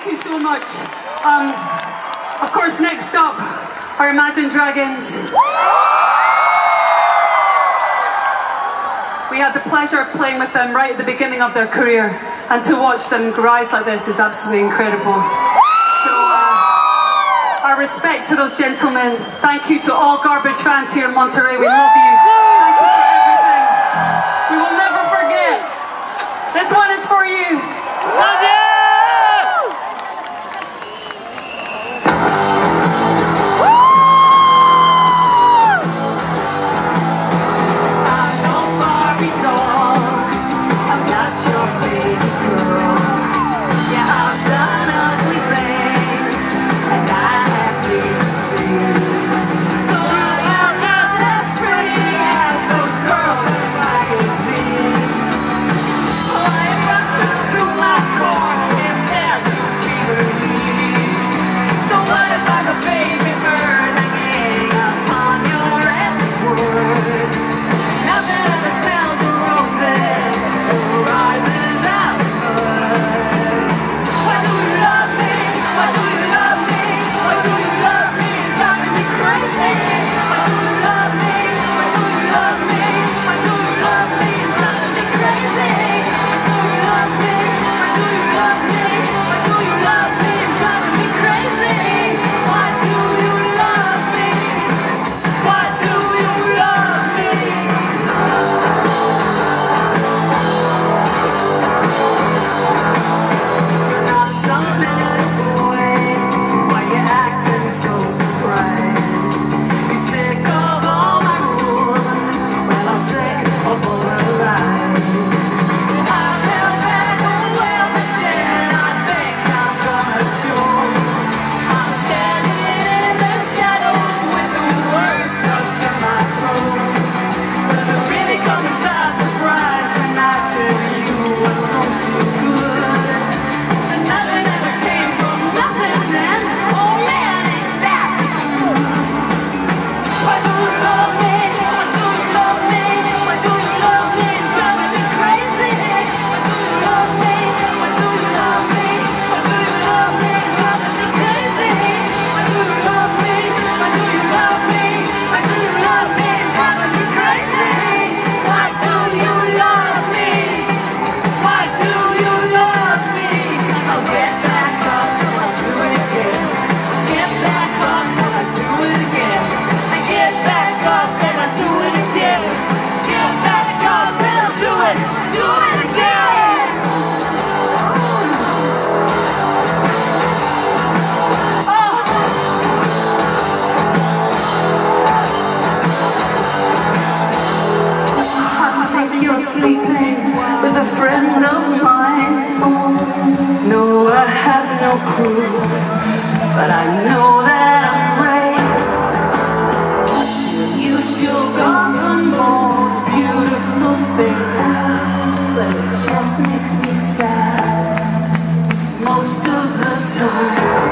thank you so much. Of course, next up are Imagine Dragons. We had the pleasure of playing with them right at the beginning of their career, and to watch them rise like this is absolutely incredible. So, our respect to those gentlemen. Thank you to all Garbage fans here in Monterey. We love you. Thank you for everything. We will never forget. This one is for you. Love you! With a friend of mine. No, I have no proof, but I know that I'm brave. You still got the most beautiful face, but it just makes me sad most of the time.